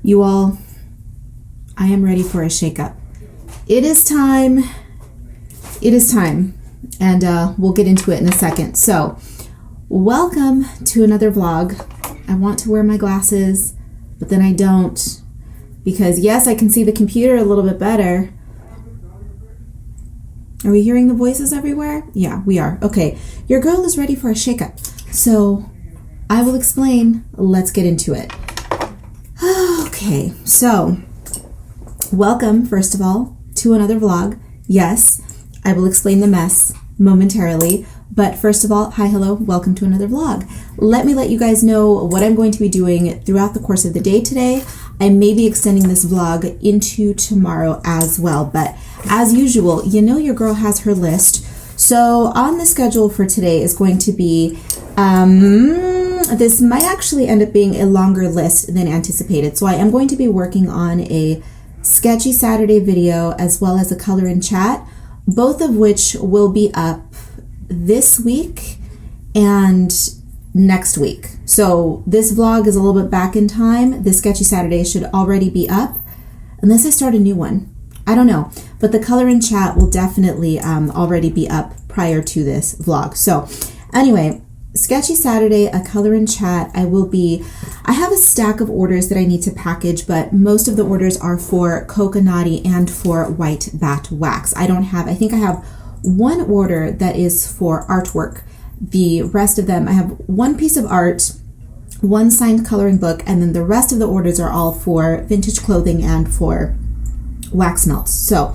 You all, I am ready for a shakeup. It is time. It is time. And we'll get into it in a second. So, welcome to another vlog. I want to wear my glasses, but then I don't. Because yes, I can see the computer a little bit better. Are we hearing the voices everywhere? Yeah, we are. Okay, your girl is ready for a shakeup. So, I will explain. Let's get into it. Okay, so welcome, first of all, to another vlog. Yes, I will explain the mess momentarily, but first of all, hi, hello, welcome to another vlog. Let me let you guys know what I'm going to be doing throughout the course of the day today. I may be extending this vlog into tomorrow as well, but as usual, you know your girl has her list. So on the schedule for today is going to be, this might actually end up being a longer list than anticipated. So I am going to be working on a Sketchy Saturday video as well as a color in chat, both of which will be up this week and next week. So this vlog is a little bit back in time. The Sketchy Saturday should already be up unless I start a new one. I don't know, but the color in chat will definitely already be up prior to this vlog. So anyway, Sketchy Saturday, a color in chat. I have a stack of orders that I need to package, but most of the orders are for Coconut and for white bat wax. I think I have one order that is for artwork. The rest of them, I have one piece of art, one signed coloring book, and then the rest of the orders are all for vintage clothing and for wax melts. So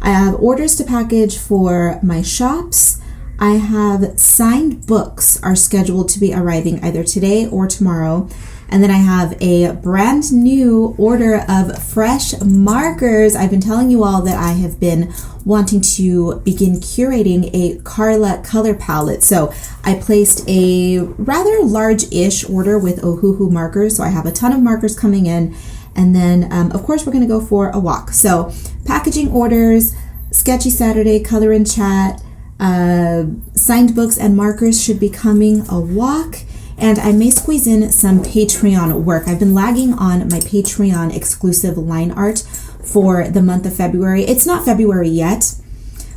I have orders to package for my shops. I have signed books are scheduled to be arriving either today or tomorrow. And then I have a brand new order of fresh markers. I've been telling you all that I have been wanting to begin curating a Karla color palette. So I placed a rather large-ish order with SOOOO markers. So I have a ton of markers coming in. And then, of course, we're going to go for a walk. So packaging orders, Sketchy Saturday, color in chat, signed books and markers should be coming, a walk, and I may squeeze in some Patreon work. I've been lagging on my Patreon exclusive line art for the month of February. It's not February yet,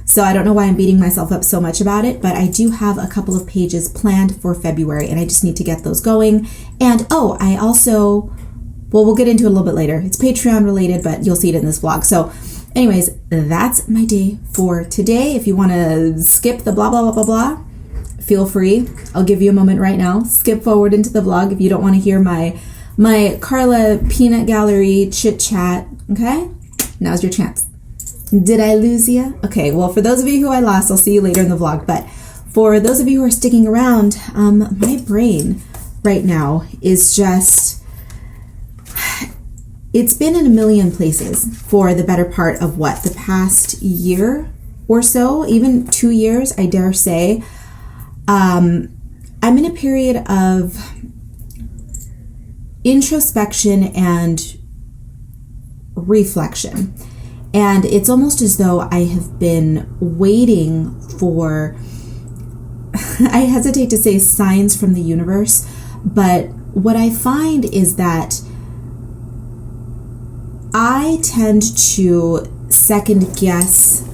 so I don't know why I'm beating myself up so much about it, but I do have a couple of pages planned for February, and I just need to get those going. And I also, well, we'll get into it a little bit later. It's Patreon related, but you'll see it in this vlog. So anyways, that's my day for today. If you want to skip the blah, blah, blah, blah, blah, feel free. I'll give you a moment right now. Skip forward into the vlog if you don't want to hear my Karla peanut gallery chit chat. Okay? Now's your chance. Did I lose you? Okay, well, for those of you who I lost, I'll see you later in the vlog. But for those of you who are sticking around, my brain right now is just, it's been in a million places for the better part of the past year or so, even 2 years, I dare say. I'm in a period of introspection and reflection. And it's almost as though I have been waiting for, I hesitate to say signs from the universe, but what I find is that I tend to second guess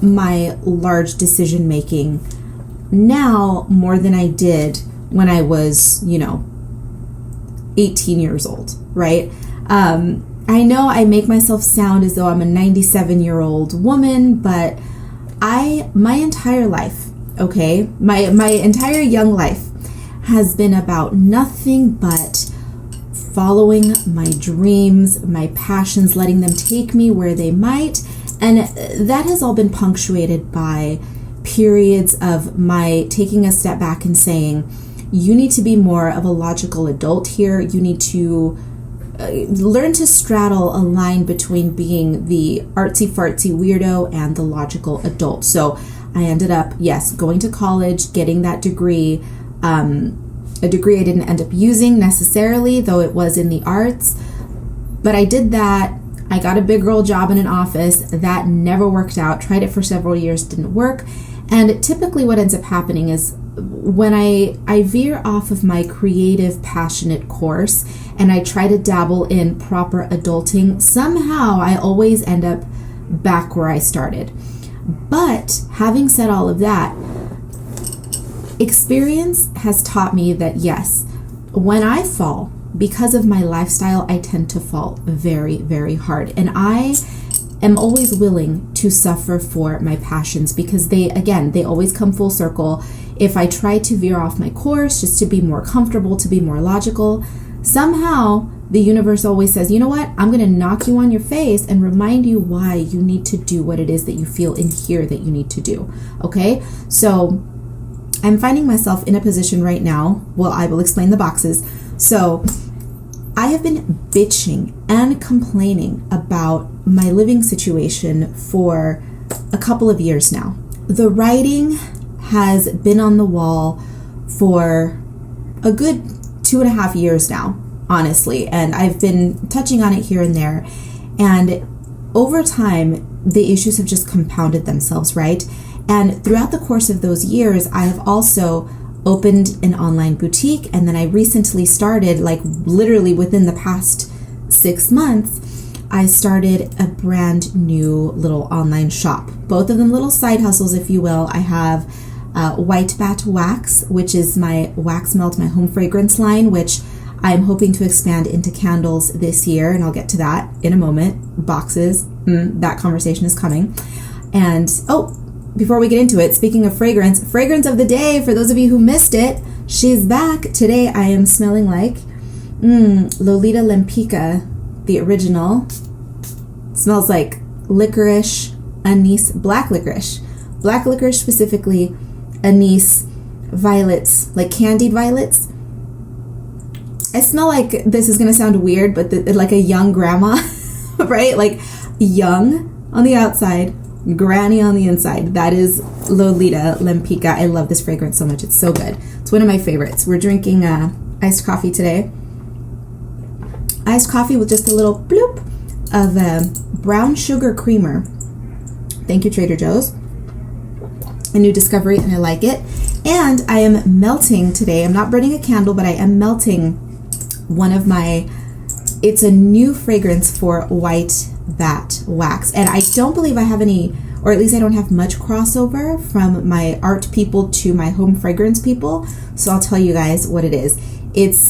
my large decision making now more than I did when I was, 18 years old, right? I know I make myself sound as though I'm a 97-year-old woman, but my entire life, okay, my entire young life has been about nothing but following my dreams, my passions, letting them take me where they might. And that has all been punctuated by periods of my taking a step back and saying, you need to be more of a logical adult here. You need to learn to straddle a line between being the artsy-fartsy weirdo and the logical adult. So I ended up, yes, going to college, getting that degree, a degree I didn't end up using necessarily, though it was in the arts. But I did that. I got a big girl job in an office. That never worked out. Tried it for several years, didn't work. And typically what ends up happening is when I veer off of my creative, passionate course and I try to dabble in proper adulting, somehow I always end up back where I started. But having said all of that, experience has taught me that yes, when I fall, because of my lifestyle, I tend to fall very, very hard. And I am always willing to suffer for my passions because they always come full circle. If I try to veer off my course just to be more comfortable, to be more logical, somehow the universe always says, you know what, I'm going to knock you on your face and remind you why you need to do what it is that you feel in here that you need to do. Okay, so I'm finding myself in a position right now. Well, I will explain the boxes. So I have been bitching and complaining about my living situation for a couple of years now. The writing has been on the wall for a good 2.5 years now, honestly, and I've been touching on it here and there. And over time, the issues have just compounded themselves, right? And throughout the course of those years, I have also opened an online boutique, and then I recently started, like literally within the past 6 months, I started a brand new little online shop. Both of them little side hustles, if you will. I have White Bat Wax, which is my wax melt, my home fragrance line, which I'm hoping to expand into candles this year, and I'll get to that in a moment. Boxes, that conversation is coming. And before we get into it, speaking of fragrance of the day, for those of you who missed it, she's back. Today I am smelling like Lolita Lempica, the original. It smells like licorice, anise, black licorice specifically, anise, violets, like candied violets. I smell like, this is going to sound weird, but like a young grandma, right? Like young on the outside, granny on the inside. That is Lolita Lempica. I love this fragrance so much. It's so good. It's one of my favorites. We're drinking iced coffee today. Iced coffee with just a little bloop of brown sugar creamer. Thank you, Trader Joe's. A new discovery, and I like it. And I am melting today. I'm not burning a candle, but I am melting one of my, it's a new fragrance for White Bat Wax. And I don't believe I have any, or at least I don't have much crossover from my art people to my home fragrance people. So I'll tell you guys what it is.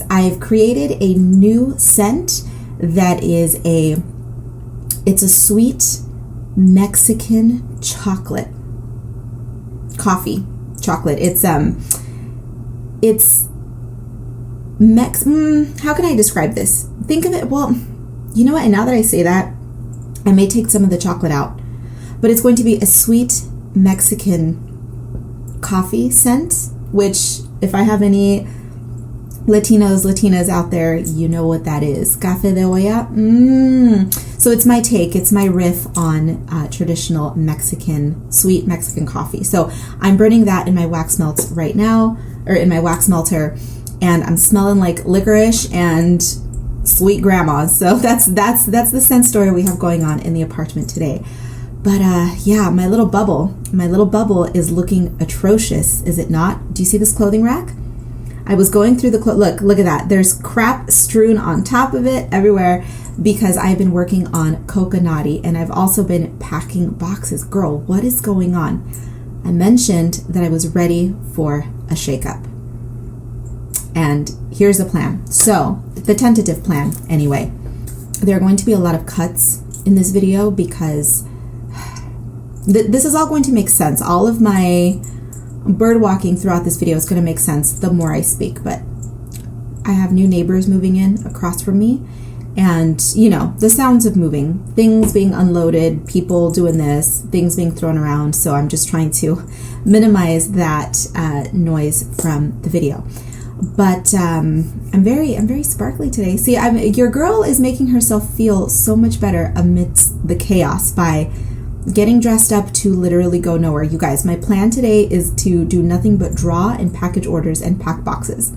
I've created a new scent that is it's a sweet Mexican chocolate coffee chocolate. How can I describe this? Think of it, well, you know what, and now that I say that, I may take some of the chocolate out, but it's going to be a sweet Mexican coffee scent, which if I have any Latinas out there, you know what that is. Café de olla. So it's my take, it's my riff on traditional Mexican, sweet Mexican coffee. So I'm burning that in my wax melt right now, or in my wax melter, and I'm smelling like licorice and sweet grandma. So that's the scent story we have going on in the apartment today. But yeah, my little bubble is looking atrocious, is it not? Do you see this clothing rack? I was going through the look at that. There's crap strewn on top of it everywhere because I've been working on Coconut, and I've also been packing boxes. Girl, what is going on? I mentioned that I was ready for a shakeup. And here's the plan. So, the tentative plan, anyway. There are going to be a lot of cuts in this video because this is all going to make sense. All of my bird walking throughout this video is going to make sense the more I speak, but I have new neighbors moving in across from me, and you know, the sounds of moving, things being unloaded, people doing this, things being thrown around. So I'm just trying to minimize that noise from the video. But I'm very sparkly today. See, your girl is making herself feel so much better amidst the chaos by getting dressed up to literally go nowhere. You guys, my plan today is to do nothing but draw and package orders and pack boxes.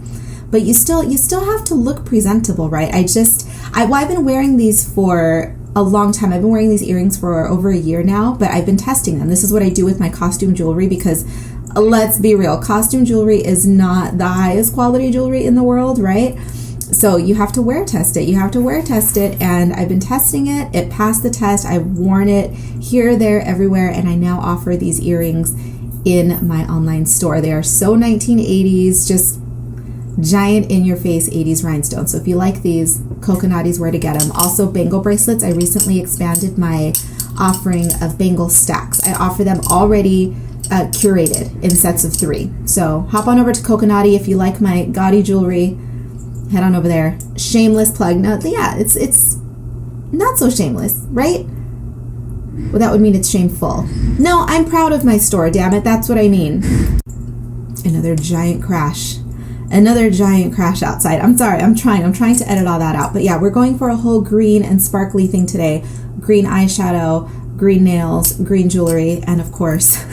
But you still have to look presentable, right? I've been wearing these for a long time. I've been wearing these earrings for over a year now, but I've been testing them. This is what I do with my costume jewelry because let's be real. Costume jewelry is not the highest quality jewelry in the world, right? So you have to wear test it. You have to wear test it. And I've been testing it. It passed the test. I've worn it here, there, everywhere. And I now offer these earrings in my online store. They are so 1980s, just giant in your face 80s rhinestones. So if you like these, Coconot is where to get them. Also bangle bracelets. I recently expanded my offering of bangle stacks. I offer them already curated in sets of 3. So hop on over to Coconut if you like my gaudy jewelry. Head on over there. Shameless plug. No, yeah, it's not so shameless, right? Well, that would mean it's shameful. No, I'm proud of my store, damn it. That's what I mean. Another giant crash. Another giant crash outside. I'm sorry. I'm trying to edit all that out. But yeah, we're going for a whole green and sparkly thing today. Green eyeshadow, green nails, green jewelry, and of course,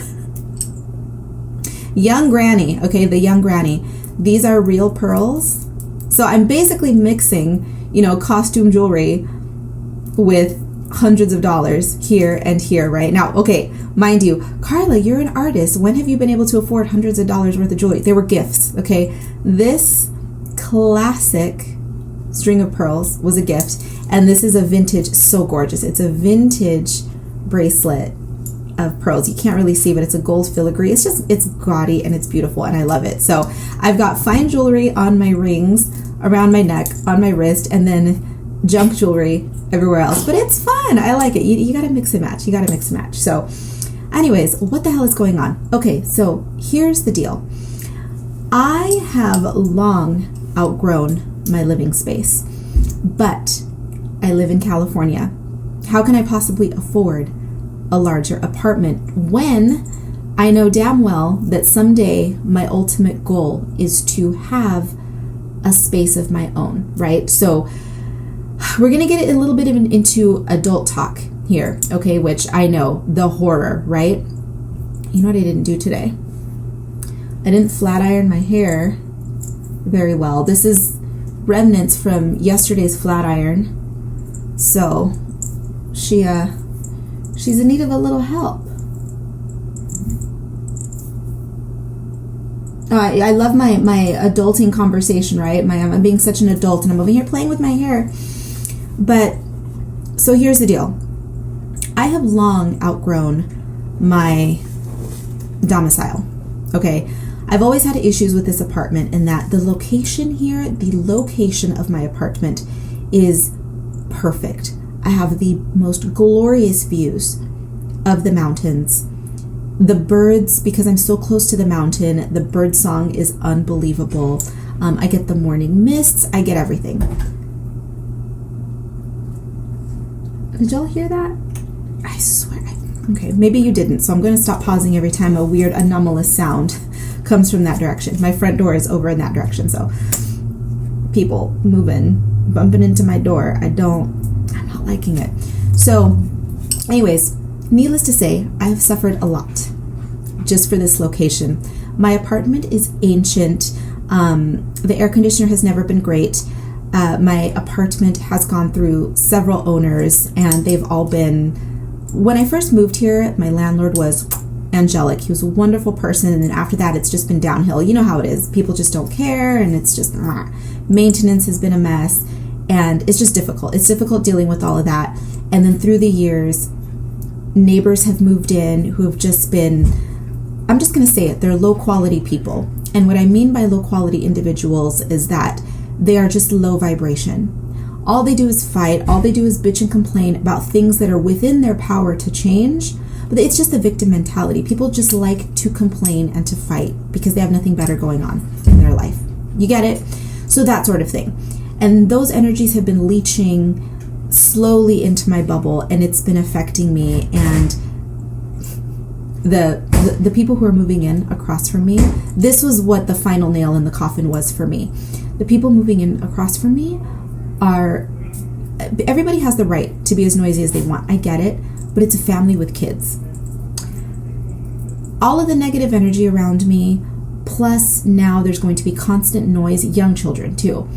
young granny. Okay, the young granny. These are real pearls. So I'm basically mixing, costume jewelry with hundreds of dollars here and here right now. Okay, mind you, Karla, you're an artist. When have you been able to afford hundreds of dollars worth of jewelry? They were gifts, okay? This classic string of pearls was a gift, and this is a vintage, so gorgeous. It's a vintage bracelet of pearls. You can't really see, but it's a gold filigree. It's gaudy and it's beautiful, and I love it. So I've got fine jewelry on my rings, around my neck, on my wrist, and then junk jewelry everywhere else. But it's fun. I like it. You gotta mix and match. So anyways, what the hell is going on? Okay, so here's the deal. I have long outgrown my living space, but I live in California. How can I possibly afford a larger apartment when I know damn well that someday my ultimate goal is to have a space of my own, right? So we're going to get a little bit into adult talk here, okay, which I know, the horror, right? You know what I didn't do today? I didn't flat iron my hair very well. This is remnants from yesterday's flat iron. So she's in need of a little help. I love my adulting conversation, right? I'm being such an adult, and I'm over here playing with my hair. But, so here's the deal. I have long outgrown my domicile, okay? I've always had issues with this apartment in that the location of my apartment is perfect. I have the most glorious views of the mountains. The birds, because I'm so close to the mountain, the bird song is unbelievable. I get the morning mists. I get everything. Did y'all hear that? I swear. Okay, maybe you didn't, so I'm going to stop pausing every time a weird anomalous sound comes from that direction. My front door is over in that direction, so people moving, bumping into my door, I'm not liking it. So, anyways, needless to say, I have suffered a lot just for this location. My apartment is ancient. The air conditioner has never been great. My apartment has gone through several owners, and they've all been... When I first moved here, my landlord was angelic. He was a wonderful person, and then after that, it's just been downhill. You know how it is. People just don't care, and it's just... Maintenance has been a mess, and it's just difficult. It's difficult dealing with all of that. And then through the years, neighbors have moved in who have just been... I'm just going to say it. They're low-quality people. And what I mean by low-quality individuals is that they are just low vibration. All they do is fight. All they do is bitch and complain about things that are within their power to change. But it's just the victim mentality. People just like to complain and to fight because they have nothing better going on in their life. You get it? So that sort of thing. And those energies have been leaching slowly into my bubble, and it's been affecting me. And the people who are moving in across from me, this was what the final nail in the coffin was for me. The people moving in across from me are... Everybody has the right to be as noisy as they want. I get it. But it's a family with kids. All of the negative energy around me, plus now there's going to be constant noise, young children too.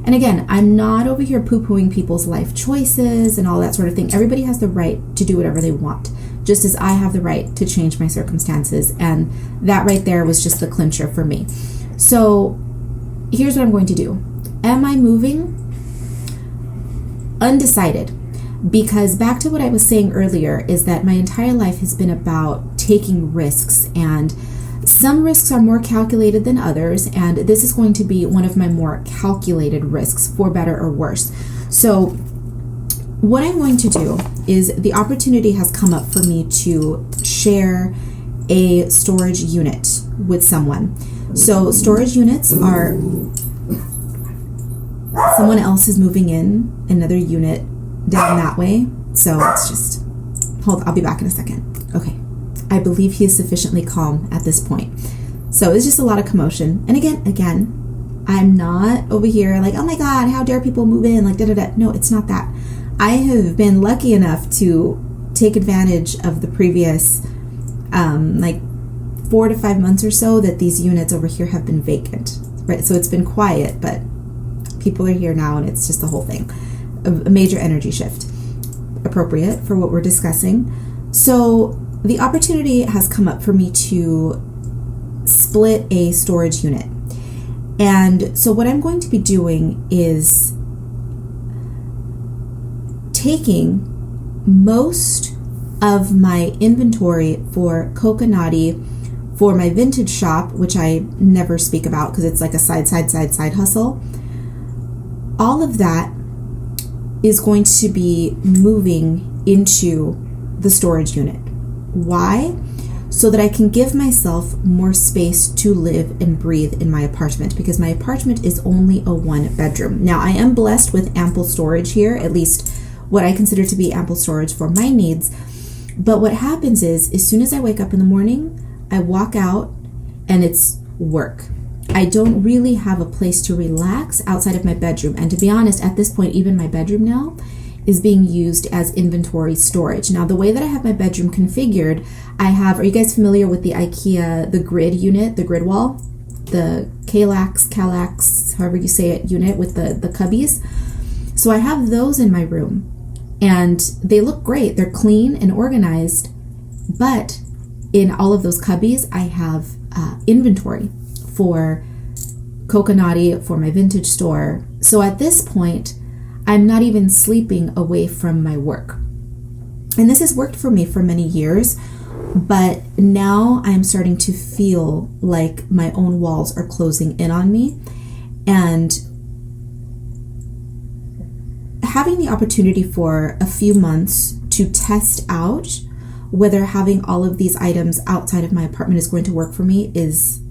And again, I'm not over here poo-pooing people's life choices and all that sort of thing. Everybody has the right to do whatever they want. just as I have the right to change my circumstances. And that right there was just the clincher for me. So here's what I'm going to do. Am I moving? Undecided. Because back to what I was saying earlier is that my entire life has been about taking risks, and some risks are more calculated than others, and this is going to be one of my more calculated risks, for better or worse. So what I'm going to do is, the opportunity has come up for me to share a storage unit with someone. So storage units are, someone else is moving in another unit down that way. So it's just, I'll be back in a second. Okay. I believe he is sufficiently calm at this point. So it's just a lot of commotion. And again, I'm not over here like, oh my God, how dare people move in? Like, da-da-da. No, it's not that. I have been lucky enough to take advantage of the previous, 4 to 5 months or so that these units over here have been vacant, right? So it's been quiet, but people are here now, and it's just the whole thing. A major energy shift, appropriate for what we're discussing. So the opportunity has come up for me to split a storage unit. And so what I'm going to be doing is taking most of my inventory for Coconut, for my vintage shop, which I never speak about because it's like a side hustle. All of that is going to be moving into the storage unit. Why? So that I can give myself more space to live and breathe in my apartment, because my apartment is only a 1-bedroom. Now, I am blessed with ample storage here, at least what I consider to be ample storage for my needs. But what happens is, as soon as I wake up in the morning, I walk out and it's work. I don't really have a place to relax outside of my bedroom. And to be honest, at this point, even my bedroom now is being used as inventory storage. Now, the way that I have my bedroom configured, are you guys familiar with the IKEA, the grid unit, the grid wall? The Kallax, however you say it, unit with the cubbies. So I have those in my room, and they look great. They're clean and organized, but in all of those cubbies, I have inventory for Coconut, for my vintage store. So at this point, I'm not even sleeping away from my work. And this has worked for me for many years, but now I'm starting to feel like my own walls are closing in on me. And having the opportunity for a few months to test out whether having all of these items outside of my apartment is going to work for me is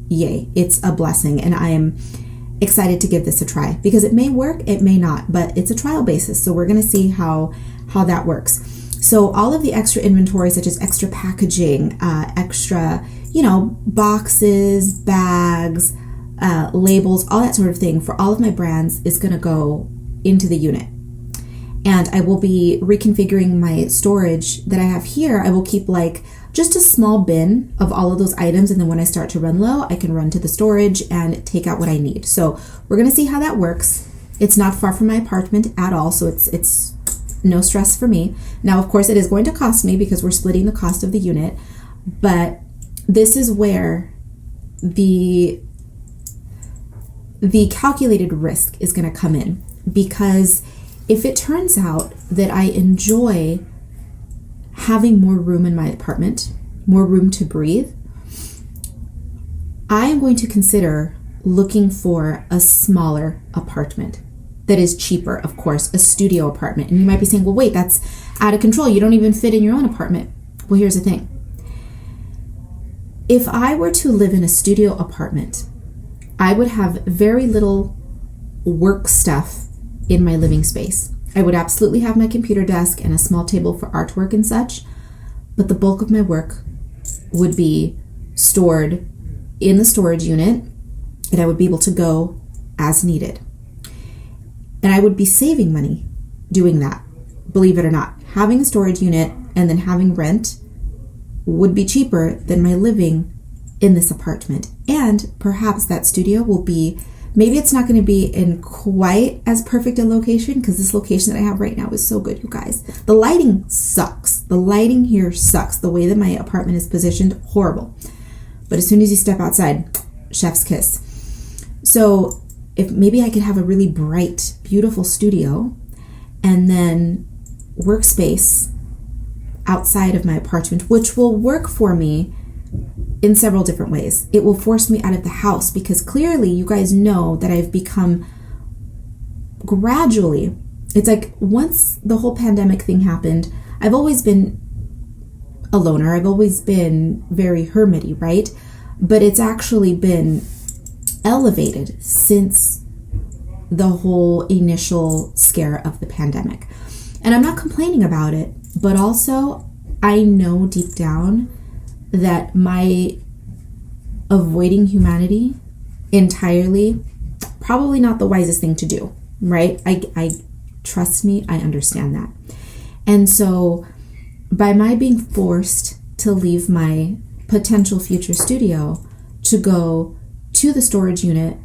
yay. It's a blessing, and I am excited to give this a try, because it may work, it may not, but it's a trial basis. So we're going to see how that works. So all of the extra inventory, such as extra packaging, extra, boxes, bags, labels, all that sort of thing for all of my brands is going to go into the unit. And I will be reconfiguring my storage that I have here. I will keep just a small bin of all of those items, and then when I start to run low, I can run to the storage and take out what I need. So we're going to see how that works. It's not far from my apartment at all, so it's no stress for me. Now, of course, it is going to cost me because we're splitting the cost of the unit, but this is where the calculated risk is going to come in, because if it turns out that I enjoy having more room in my apartment, more room to breathe, I am going to consider looking for a smaller apartment that is cheaper, of course, a studio apartment. And you might be saying, well, wait, that's out of control. You don't even fit in your own apartment. Well, here's the thing. If I were to live in a studio apartment, I would have very little work stuff in my living space. I would absolutely have my computer desk and a small table for artwork and such, but the bulk of my work would be stored in the storage unit, and I would be able to go as needed. And I would be saving money doing that, believe it or not. Having a storage unit and then having rent would be cheaper than my living in this apartment. And perhaps that studio will be Maybe it's not going to be in quite as perfect a location, because this location that I have right now is so good, you guys. The lighting sucks. The lighting here sucks. The way that my apartment is positioned, horrible. But as soon as you step outside, chef's kiss. So if maybe I could have a really bright, beautiful studio and then workspace outside of my apartment, which will work for me in several different ways. It will force me out of the house, because clearly you guys know that I've become gradually, it's like once the whole pandemic thing happened, I've always been a loner. I've always been very hermity, right? But it's actually been elevated since the whole initial scare of the pandemic. And I'm not complaining about it, but also I know deep down that my avoiding humanity entirely, probably not the wisest thing to do, right? I trust me, I understand that. And so by my being forced to leave my potential future studio to go to the storage unit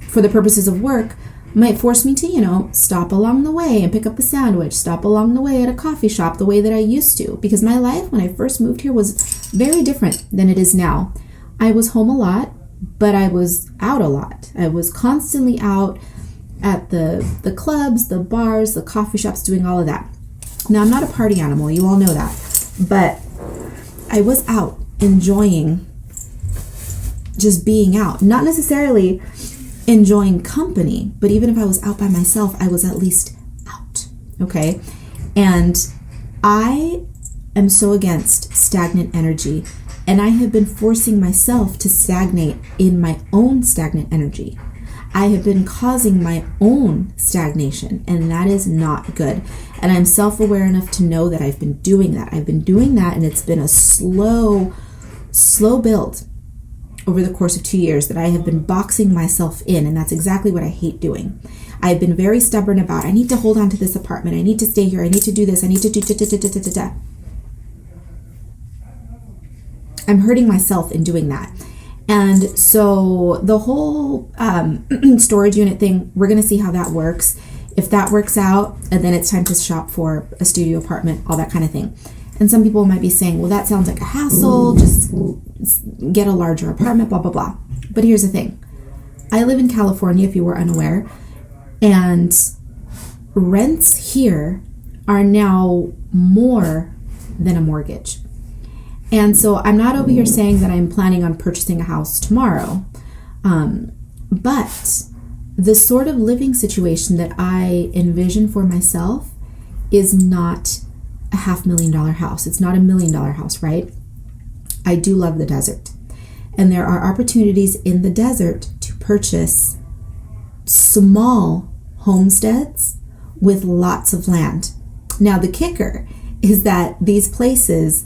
for the purposes of work might force me to, stop along the way and pick up a sandwich, stop along the way at a coffee shop the way that I used to. Because my life when I first moved here was very different than it is now. I was home a lot, but I was out a lot. I was constantly out at the clubs, the bars, the coffee shops, doing all of that. Now, I'm not a party animal, you all know that. But I was out enjoying just being out. Not necessarily enjoying company, but even if I was out by myself, I was at least out, okay? And I am so against stagnant energy, and I have been forcing myself to stagnate in my own stagnant energy. I have been causing my own stagnation, and that is not good. And I'm self-aware enough to know that I've been doing that. I've been doing that, and it's been a slow build over the course of 2 years that I have been boxing myself in, and that's exactly what I hate doing. I've been very stubborn about, I need to hold on to this apartment, I need to stay here, I need to do this, I need to do da-da-da-da-da-da. I'm hurting myself in doing that. And so the whole storage unit thing, we're going to see how that works. If that works out, and then it's time to shop for a studio apartment, all that kind of thing. And some people might be saying, well, that sounds like a hassle, just get a larger apartment, blah, blah, blah. But here's the thing. I live in California, if you were unaware, and rents here are now more than a mortgage. And so I'm not over here saying that I'm planning on purchasing a house tomorrow, but the sort of living situation that I envision for myself is not a $500,000 house. It's not $1 million house, right? I do love the desert. And there are opportunities in the desert to purchase small homesteads with lots of land. Now, the kicker is that these places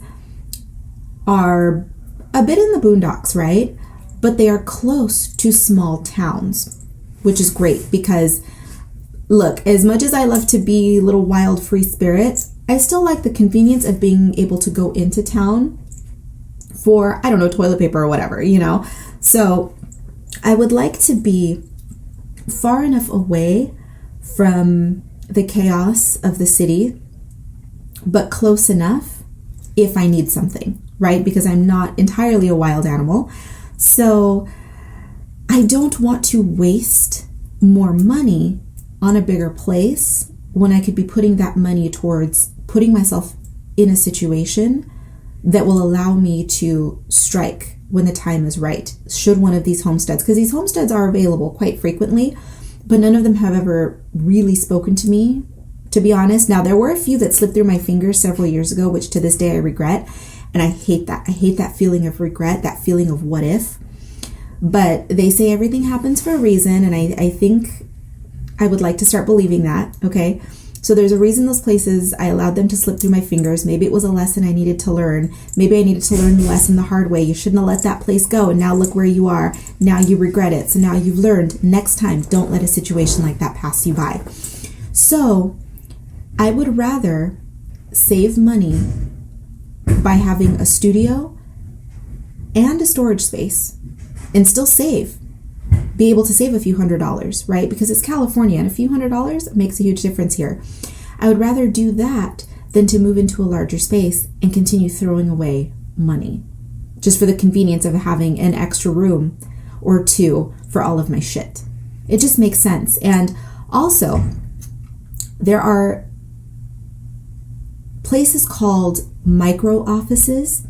are a bit in the boondocks, right? But they are close to small towns, which is great because, look, as much as I love to be a little wild free spirit, I still like the convenience of being able to go into town for, I don't know, toilet paper or whatever, So I would like to be far enough away from the chaos of the city, but close enough if I need something, right? Because I'm not entirely a wild animal. So I don't want to waste more money on a bigger place when I could be putting that money towards putting myself in a situation that will allow me to strike when the time is right, should one of these homesteads, because these homesteads are available quite frequently, but none of them have ever really spoken to me, to be honest. Now, there were a few that slipped through my fingers several years ago, which to this day I regret, and I hate that. I hate that feeling of regret, that feeling of what if. But they say everything happens for a reason, and I think I would like to start believing that, okay? So there's a reason those places, I allowed them to slip through my fingers. Maybe it was a lesson I needed to learn. Maybe I needed to learn the lesson the hard way. You shouldn't have let that place go, and now look where you are. Now you regret it. So now you've learned. Next time, don't let a situation like that pass you by. So I would rather save money by having a studio and a storage space and still save, be able to save a few $100s, right? Because it's California and a few $100s makes a huge difference here. I would rather do that than to move into a larger space and continue throwing away money just for the convenience of having an extra room or two for all of my shit. It just makes sense. And also, there are places called micro offices,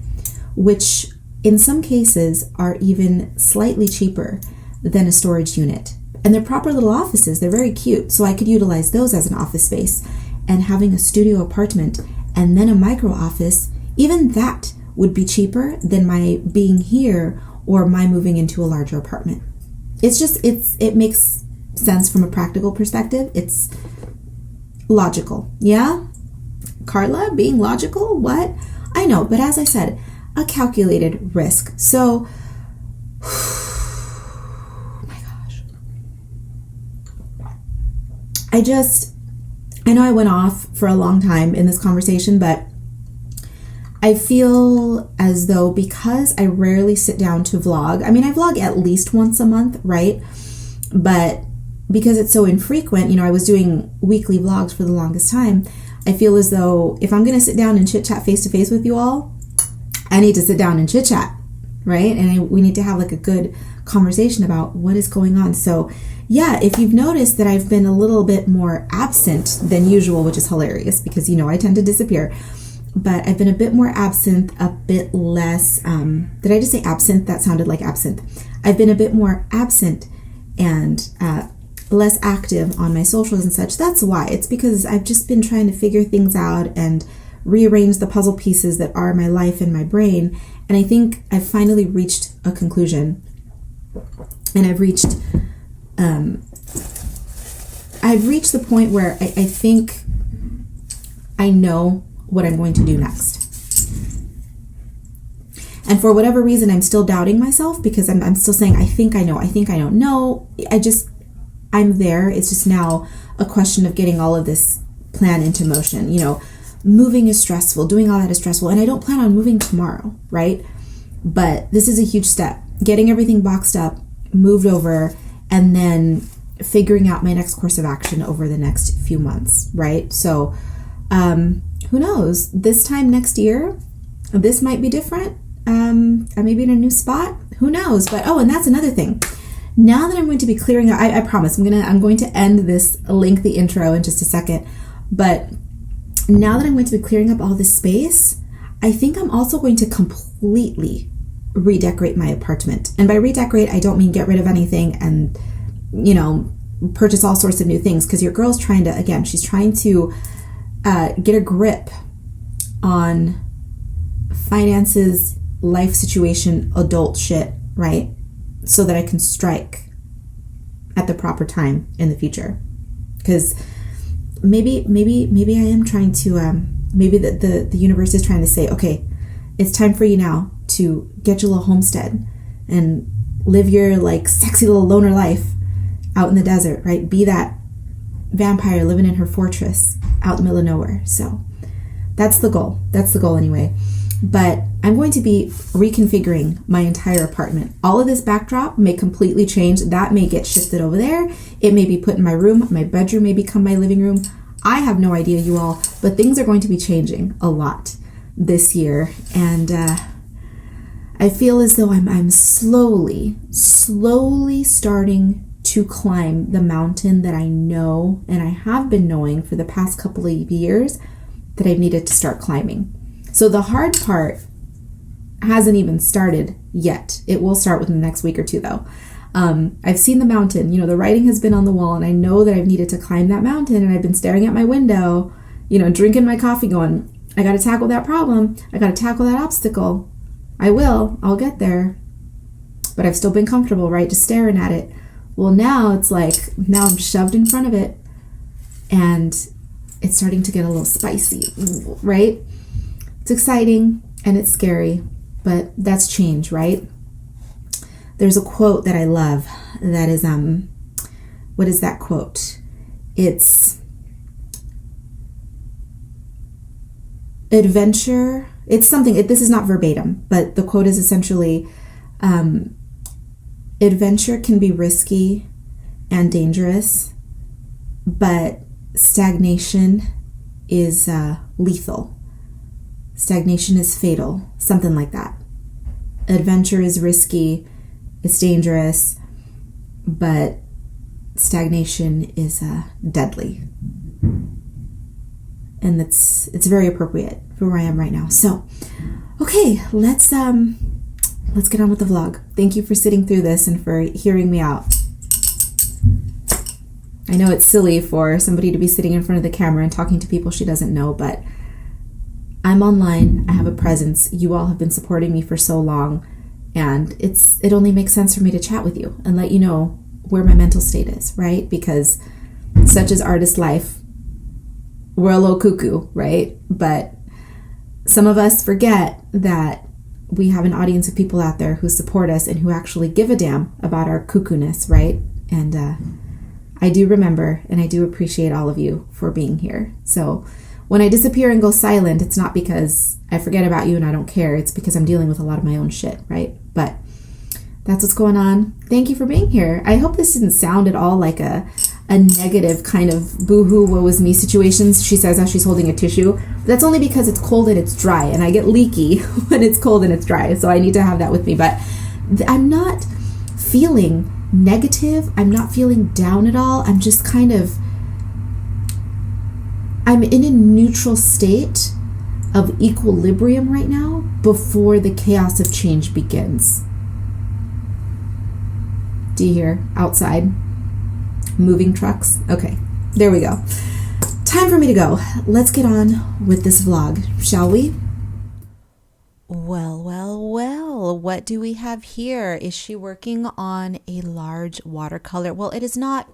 which in some cases are even slightly cheaper than a storage unit. And they're proper little offices. They're very cute. So I could utilize those as an office space. And having a studio apartment and then a micro office, even that would be cheaper than my being here or my moving into a larger apartment. It makes sense from a practical perspective. It's logical. Yeah? Karla, being logical? What? I know, but as I said, a calculated risk. So, oh my gosh. I know I went off for a long time in this conversation, but I feel as though because I rarely sit down to vlog, I mean, I vlog at least once a month, right? But because it's so infrequent, I was doing weekly vlogs for the longest time, I feel as though if I'm going to sit down and chit chat face to face with you all, I need to sit down and chit chat, right? And we need to have like a good conversation about what is going on. So yeah, if you've noticed that I've been a little bit more absent than usual, which is hilarious because, I tend to disappear, but I've been a bit more absent, a bit less, did I just say absent? That sounded like absinthe. I've been a bit more absent and less active on my socials and such. That's why. It's because I've just been trying to figure things out and rearrange the puzzle pieces that are my life and my brain. And I think I've finally reached a conclusion. And I've reached the point where I think I know what I'm going to do next. And for whatever reason, I'm still doubting myself because I'm still saying, I think I know. No, I'm there. It's just now a question of getting all of this plan into motion. Moving is stressful, doing all that is stressful. And I don't plan on moving tomorrow, right? But this is a huge step. Getting everything boxed up, moved over, and then figuring out my next course of action over the next few months, right? So, who knows? This time next year, this might be different. I may be in a new spot. Who knows? But and that's another thing. Now that I'm going to be clearing out, I promise I'm going to end this lengthy intro in just a second. But now that I'm going to be clearing up all this space, I think I'm also going to completely redecorate my apartment. And by redecorate, I don't mean get rid of anything and, purchase all sorts of new things. Because your girl's she's trying to get a grip on finances, life situation, adult shit, right? So that I can strike at the proper time in the future. Because maybe I am trying to, maybe the universe is trying to say, okay, it's time for you now to get your little homestead and live your sexy little loner life out in the desert, right? Be that vampire living in her fortress out in the middle of nowhere. So that's the goal. That's the goal anyway. But I'm going to be reconfiguring my entire apartment. All of this backdrop may completely change. That may get shifted over there. It may be put in my room. My bedroom may become my living room. I have no idea, you all, but things are going to be changing a lot this year. And I feel as though I'm slowly starting to climb the mountain that I know and I have been knowing for the past couple of years that I've needed to start climbing. So the hard part hasn't even started yet. It will start within the next week or two, though. I've seen the mountain. The writing has been on the wall, and I know that I've needed to climb that mountain, and I've been staring at my window, drinking my coffee going, I got to tackle that problem. I got to tackle that obstacle. I'll get there. But I've still been comfortable, right? Just staring at it. Well, now it's now I'm shoved in front of it, and it's starting to get a little spicy, right? It's exciting and it's scary, but that's change, right? There's a quote that I love that is, what is that quote? It's adventure. It's something, this is not verbatim, but the quote is essentially, Adventure can be risky and dangerous, but stagnation is lethal. Stagnation is fatal, something like that. Adventure is risky, it's dangerous, but stagnation is deadly. And it's very appropriate for where I am right now. So, okay, let's get on with the vlog. Thank you for sitting through this and for hearing me out. I know it's silly for somebody to be sitting in front of the camera and talking to people she doesn't know, but I'm online, I have a presence. You all have been supporting me for so long, and it only makes sense for me to chat with you and let you know where my mental state is, right? Because such is artist life. We're a little cuckoo, right? But some of us forget that we have an audience of people out there who support us and who actually give a damn about our cuckoo-ness, right? And I do remember and I do appreciate all of you for being here. So when I disappear and go silent, it's not because I forget about you and I don't care. It's because I'm dealing with a lot of my own shit, right? But that's what's going on. Thank you for being here. I hope this didn't sound at all like a negative kind of boo-hoo, woe is me situations, she says as she's holding a tissue. That's only because it's cold and it's dry, and I get leaky when it's cold and it's dry, so I need to have that with me. But I'm not feeling negative. I'm not feeling down at all. I'm just kind of, I'm in a neutral state of equilibrium right now before the chaos of change begins. Do you hear outside? Moving trucks? Okay, there we go. Time for me to go. Let's get on with this vlog, shall we? Well, what do we have here? Is she working on a large watercolor? Well, it is not,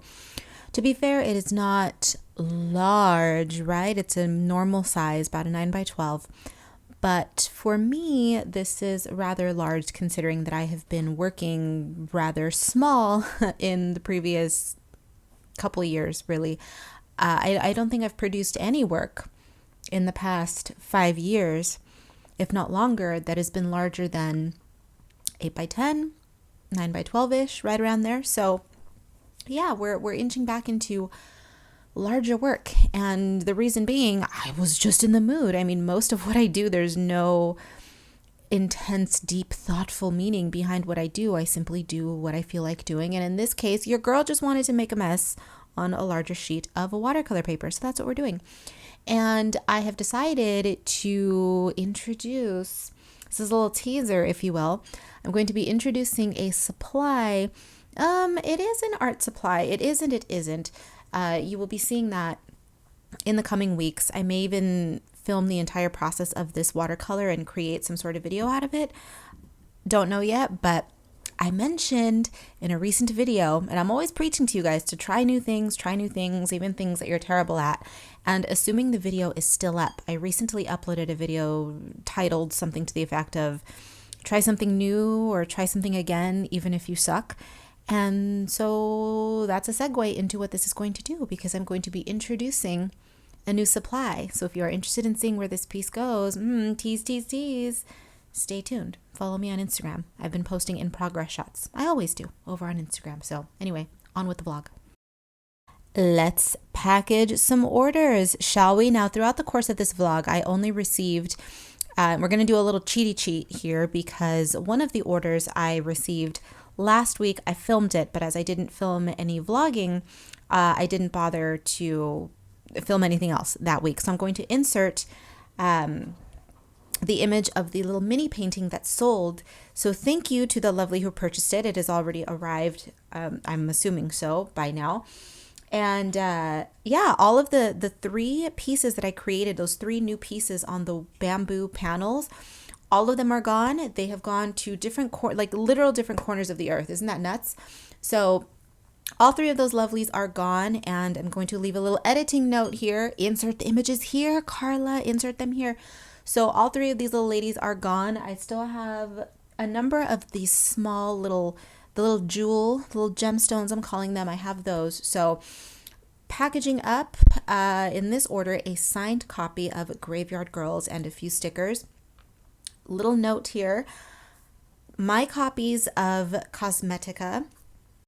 to be fair, it is not large, right? It's a normal size, about a 9x12. But for me, this is rather large considering that I have been working rather small in the previous couple years, really. I don't think I've produced any work in the past 5 years, if not longer, that has been larger than 8x10, 9x12-ish, right around there. So yeah, we're inching back into larger work. And the reason being, I was just in the mood. I mean, most of what I do, there's no intense, deep, thoughtful meaning behind what I do. I simply do what I feel like doing. And in this case, your girl just wanted to make a mess on a larger sheet of a watercolor paper. So that's what we're doing. And I have decided to introduce, this is a little teaser, if you will. I'm going to be introducing a supply. It is an art supply. It isn't, it isn't. You will be seeing that in the coming weeks. I may even film the entire process of this watercolor and create some sort of video out of it. Don't know yet, but I mentioned in a recent video, and I'm always preaching to you guys to try new things, even things that you're terrible at. And assuming the video is still up, I recently uploaded a video titled something to the effect of try something new or try something again, even if you suck. And so that's a segue into what this is going to do, because I'm going to be introducing a new supply. So if you are interested in seeing where this piece goes, tease, stay tuned. Follow me on Instagram. I've been posting in progress shots. I always do over on Instagram. So anyway, on with the vlog. Let's package some orders, shall we? Now, throughout the course of this vlog, I only received, we're going to do a little cheaty cheat here, because one of the orders I received last week, I filmed it, but as I didn't film any vlogging, I didn't bother to film anything else that week. So I'm going to insert the image of the little mini painting that sold. So thank you to the lovely who purchased it. It has already arrived, I'm assuming so by now. And yeah, all of the 3 pieces that I created, those 3 new pieces on the bamboo panels, all of them are gone. They have gone to different, literal different corners of the earth. Isn't that nuts? So all 3 of those lovelies are gone, and I'm going to leave a little editing note here. Insert the images here, Karla, insert them here. So all 3 of these little ladies are gone. I still have a number of these small little gemstones, I'm calling them. I have those. So packaging up in this order, a signed copy of Graveyard Girls and a few stickers. Little note here. my copies of Cosmetica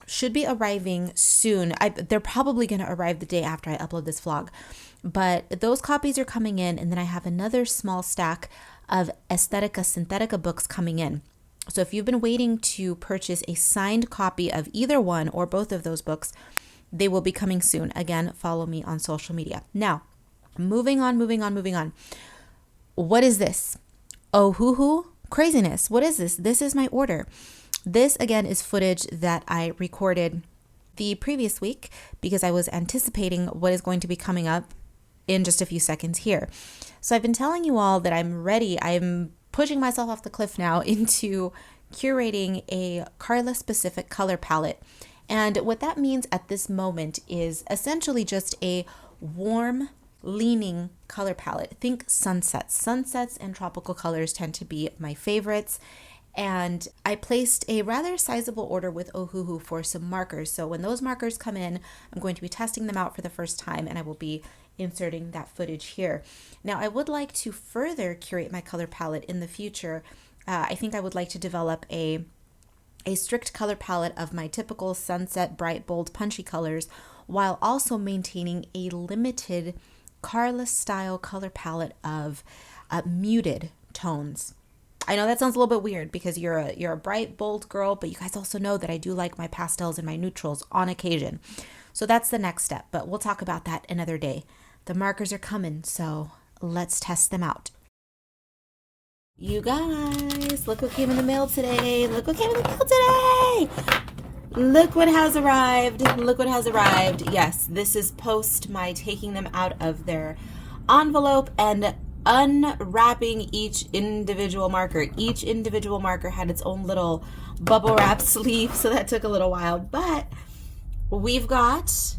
should be arriving soon. They're probably going to arrive the day after I upload this vlog, but those copies are coming in, and then I have another small stack of Aesthetica Synthetica books coming in. So if you've been waiting to purchase a signed copy of either one or both of those books, they will be coming soon. Again, follow me on social media. Now, moving on. What is this? SOOOO craziness. What is this? This is my order. This, again, is footage that I recorded the previous week because I was anticipating what is going to be coming up in just a few seconds here. So I've been telling you all that I'm ready. I'm pushing myself off the cliff now into curating a Karla specific color palette. And what that means at this moment is essentially just a warm leaning color palette. Think sunsets. Sunsets and tropical colors tend to be my favorites. And I placed a rather sizable order with SOOOO for some markers. So when those markers come in, I'm going to be testing them out for the first time, and I will be inserting that footage here. Now, I would like to further curate my color palette in the future. I think I would like to develop a strict color palette of my typical sunset, bright, bold, punchy colors, while also maintaining a limited Karla style color palette of muted tones. I know that sounds a little bit weird because you're a bright, bold girl, but you guys also know that I do like my pastels and my neutrals on occasion. So that's the next step, but we'll talk about that another day. The markers are coming, so let's test them out. You guys, look what came in the mail today. Look what came in the mail today. Look what has arrived. Look what has arrived. Yes, this is post my taking them out of their envelope and unwrapping each individual marker. Each individual marker had its own little bubble wrap sleeve, so that took a little while. But we've got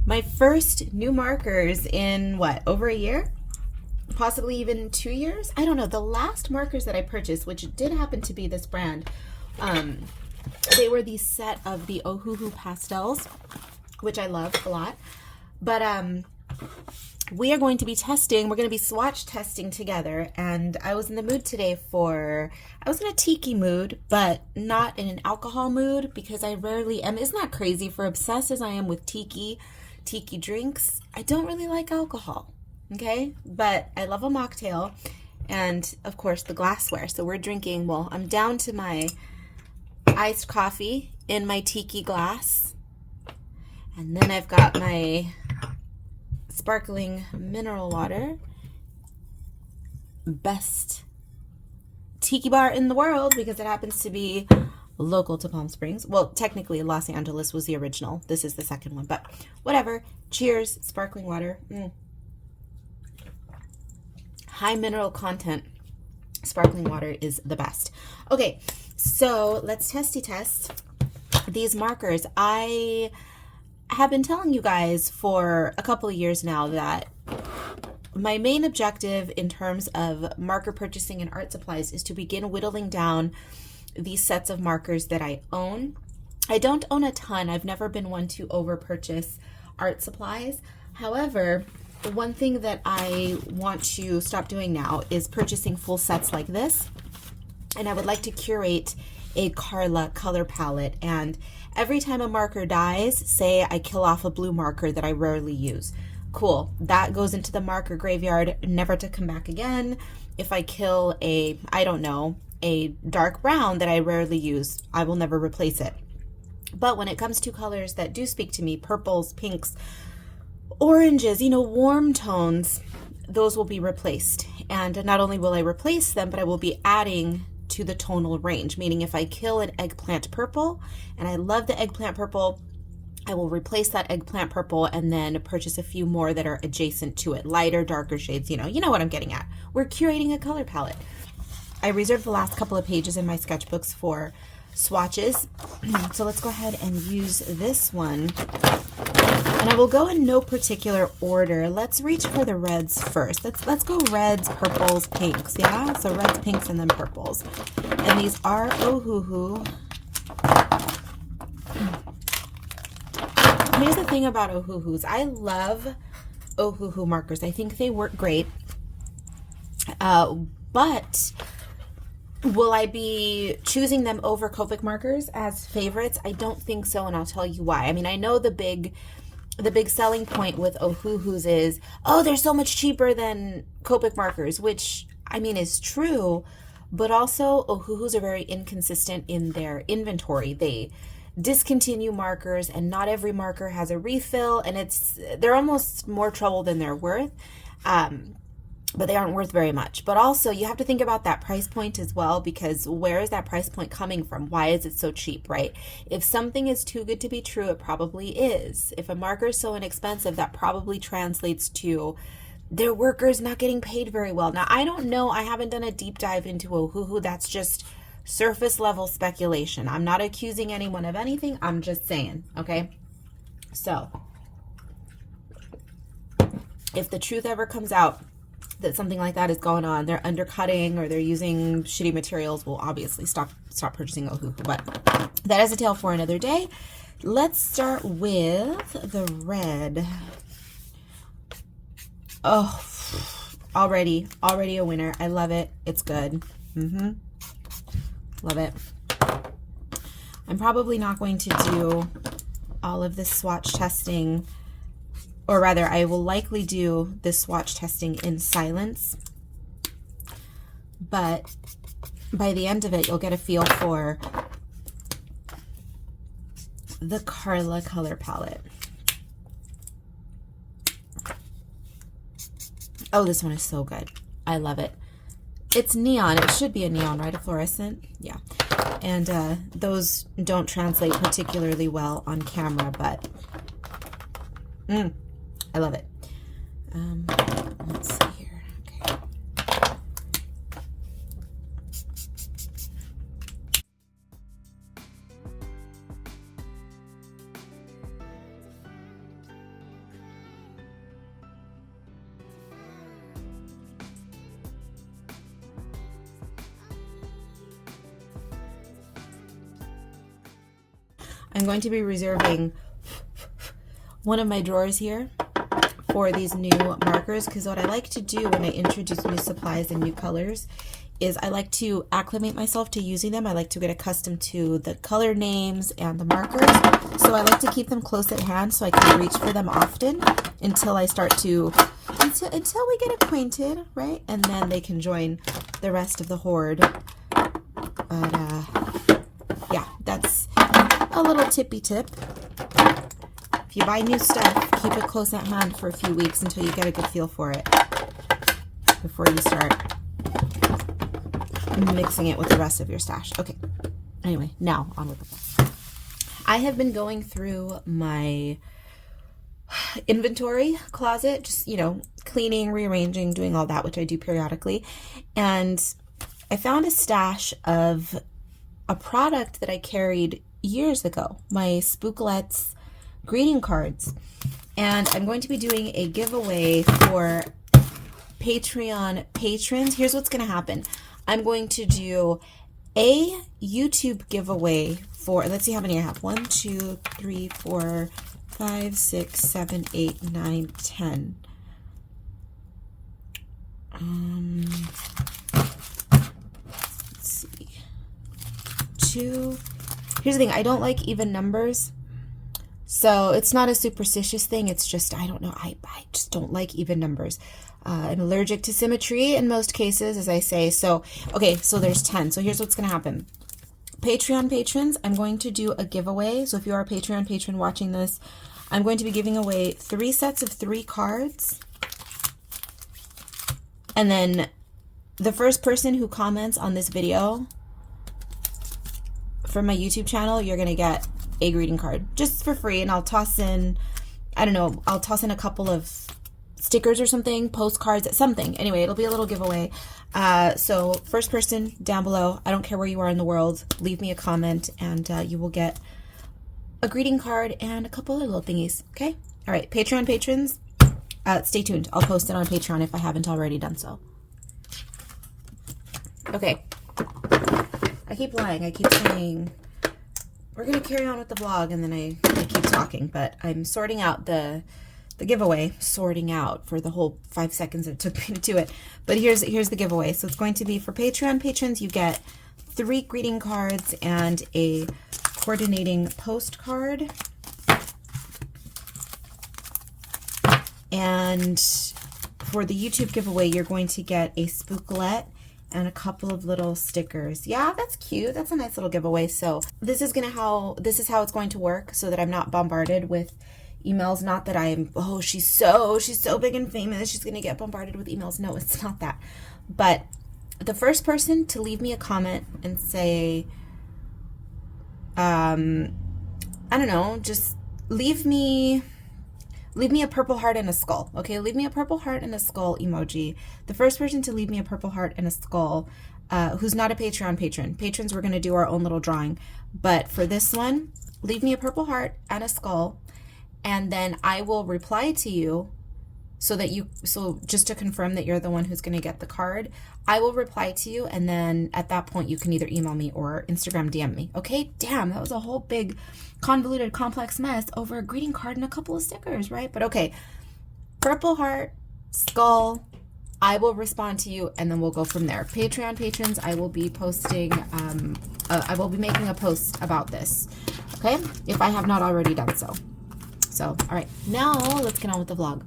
my first new markers in what, over a year? Possibly even 2 years? I don't know. The last markers that I purchased, which did happen to be this brand, they were the set of the SOOOO pastels, which I love a lot. But we are going to be testing, we're going to be swatch testing together, and I was in the mood today I was in a tiki mood, but not in an alcohol mood because I rarely am. Isn't that crazy? For obsessed as I am with tiki drinks, I don't really like alcohol, okay? But I love a mocktail and, of course, the glassware. So we're drinking, well, I'm down to my iced coffee in my tiki glass, and then I've got my sparkling mineral water. Best tiki bar in the world because it happens to be local to Palm Springs. Well, technically Los Angeles was the original. This is the second one, but whatever. Cheers, sparkling water. High mineral content sparkling water is the best. Okay, so let's testy test these markers. I have been telling you guys for a couple of years now that my main objective in terms of marker purchasing and art supplies is to begin whittling down these sets of markers that I own. I don't own a ton. I've never been one to over purchase art supplies. However, the one thing that I want to stop doing now is purchasing full sets like this. And I would like to curate a Karla color palette. And every time a marker dies, say I kill off a blue marker that I rarely use. Cool. That goes into the marker graveyard, never to come back again. If I kill a, I don't know, a dark brown that I rarely use, I will never replace it. But when it comes to colors that do speak to me, purples, pinks, oranges, warm tones, those will be replaced. And not only will I replace them, but I will be adding to the tonal range, meaning if I kill an eggplant purple, and I love the eggplant purple, I will replace that eggplant purple and then purchase a few more that are adjacent to it, lighter, darker shades, you know what I'm getting at. We're curating a color palette. I reserved the last couple of pages in my sketchbooks for swatches. So let's go ahead and use this one. And I will go in no particular order. Let's reach for the reds first. Let's go reds, purples, pinks, yeah? So reds, pinks, and then purples. And these are SOOOO. Here's the thing about SOOOOs. I love SOOOO markers. I think they work great. But Will I be choosing them over Copic markers as favorites? I don't think so, and I'll tell you why. I mean, I know the big selling point with Ohuhu's is, oh, they're so much cheaper than Copic markers, which, I mean, is true, but also Ohuhu's are very inconsistent in their inventory. They discontinue markers, and not every marker has a refill, and they're almost more trouble than they're worth. But they aren't worth very much. But also, you have to think about that price point as well, because where is that price point coming from? Why is it so cheap, right? If something is too good to be true, it probably is. If a marker is so inexpensive, that probably translates to their workers not getting paid very well. Now, I don't know. I haven't done a deep dive into Ohuhu. That's just surface level speculation. I'm not accusing anyone of anything. I'm just saying, okay? So, if the truth ever comes out that something like that is going on, they're undercutting or they're using shitty materials, we'll obviously stop purchasing Ohuhu. But that is a tale for another day. Let's start with the red. Oh, already a winner. I love it. It's good. Love it. I'm probably not going to do all of this swatch testing, or rather, I will likely do this swatch testing in silence, but by the end of it, you'll get a feel for the Karla color palette. Oh, this one is so good. I love it. It's neon. It should be a neon, right? A fluorescent? Yeah. And those don't translate particularly well on camera, but I love it. Let's see here. Okay. I'm going to be reserving one of my drawers here for these new markers, because what I like to do when I introduce new supplies and new colors is I like to acclimate myself to using them. I like to get accustomed to the color names and the markers. So I like to keep them close at hand so I can reach for them often until I start to, until we get acquainted, right? And then they can join the rest of the horde. But yeah, that's a little tippy tip. If you buy new stuff, keep it close at hand for a few weeks until you get a good feel for it before you start mixing it with the rest of your stash. Okay, anyway, now on with the book. I have been going through my inventory closet, just, you know, cleaning, rearranging, doing all that, which I do periodically, and I found a stash of a product that I carried years ago, my Spookolet's greeting cards, and I'm going to be doing a giveaway for Patreon patrons. Here's what's going to happen. I'm going to do a YouTube giveaway for, let's see how many I have. 1, 2, 3, 4, 5, 6, 7, 8, 9, 10. Let's see. 2. Here's the thing. I don't like even numbers. So it's not a superstitious thing. It's just, I don't know. I just don't like even numbers. I'm allergic to symmetry in most cases, as I say. So, okay, so there's 10. So here's what's going to happen. Patreon patrons, I'm going to do a giveaway. So if you are a Patreon patron watching this, I'm going to be giving away 3 sets of 3 cards. And then the first person who comments on this video from my YouTube channel, you're going to get a greeting card just for free. And I'll toss in, I don't know, I'll toss in a couple of stickers or something, postcards, something. Anyway, it'll be a little giveaway. So first person down below, I don't care where you are in the world, leave me a comment and you will get a greeting card and a couple of little thingies. Okay? All right, Patreon patrons, stay tuned. I'll post it on Patreon if I haven't already done so. Okay. I keep lying. I keep saying we're going to carry on with the vlog, and then I keep talking, but I'm sorting out the the giveaway sorting out for the whole 5 seconds it took me to do it. But here's the giveaway. So it's going to be for Patreon patrons. You get 3 greeting cards and a coordinating postcard. And for the YouTube giveaway, you're going to get a spooklet and a couple of little stickers. Yeah, that's cute. That's a nice little giveaway. So this is how it's going to work, so that I'm not bombarded with emails. Not that I'm, oh, she's so big and famous, she's gonna get bombarded with emails. No, it's not that. But the first person to leave me a comment and say, I don't know, just leave me a purple heart and a skull. Okay, leave me a purple heart and a skull emoji. The first person to leave me a purple heart and a skull, who's not a Patreon patron. Patrons, we're going to do our own little drawing. But for this one, leave me a purple heart and a skull, and then I will reply to you so just to confirm that you're the one who's going to get the card. I will reply to you, and then at that point you can either email me or Instagram DM me. Okay? Damn, that was a whole big convoluted complex mess over a greeting card and a couple of stickers, right? But okay, purple heart, skull, I will respond to you, and then we'll go from there. Patreon patrons, I will be posting, I will be making a post about this, okay? If I have not already done so. So, all right, now let's get on with the vlog.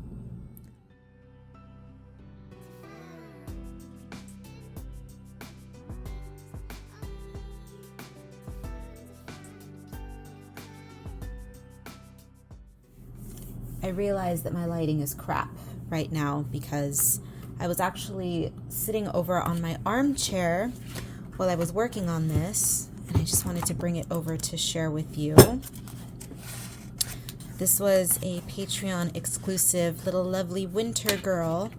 I realize that my lighting is crap right now because I was actually sitting over on my armchair while I was working on this, and I just wanted to bring it over to share with you. This was a Patreon exclusive little lovely winter girl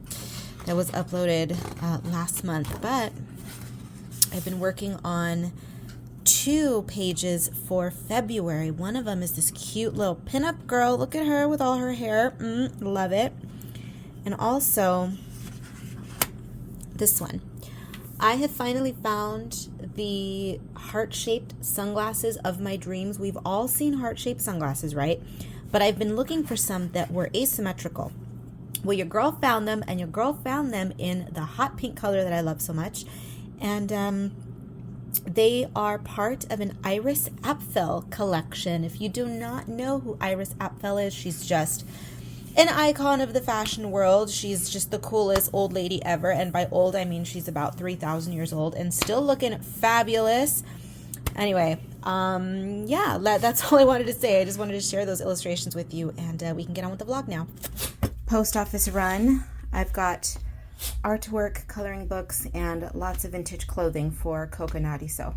that was uploaded last month, but I've been working on 2 pages for February. One of them is this cute little pinup girl. Look at her with all her hair. Love it. And also this one. I have finally found the heart-shaped sunglasses of my dreams. We've all seen heart-shaped sunglasses, right? But I've been looking for some that were asymmetrical. Well, your girl found them, and your girl found them in the hot pink color that I love so much. And they are part of an Iris Apfel collection. If you do not know who Iris Apfel is, she's just an icon of the fashion world. She's just the coolest old lady ever. And by old, I mean she's about 3,000 years old and still looking fabulous. Anyway, yeah, that's all I wanted to say. I just wanted to share those illustrations with you, and we can get on with the vlog now. Post office run. I've got artwork, coloring books, and lots of vintage clothing for Coconut. So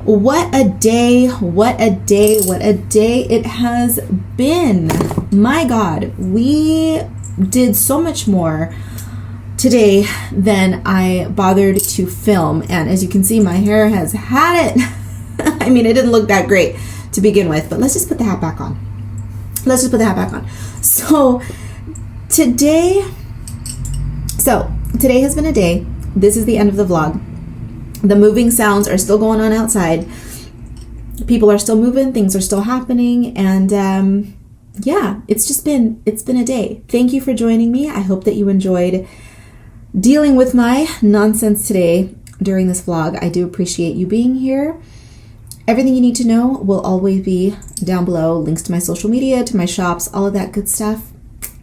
what a day, what a day, what a day it has been. My God, we did so much more today than I bothered to film. And as you can see, my hair has had it. I mean, it didn't look that great to begin with, but let's just put the hat back on. So today has been a day. This is the end of the vlog. The moving sounds are still going on outside. People are still moving. Things are still happening. And yeah, it's been a day. Thank you for joining me. I hope that you enjoyed dealing with my nonsense today during this vlog. I do appreciate you being here. Everything you need to know will always be down below. Links to my social media, to my shops, all of that good stuff.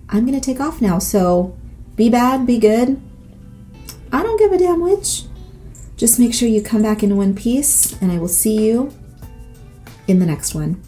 I'm going to take off now. So be bad, be good. I don't give a damn which. Just make sure you come back in one piece, and I will see you in the next one.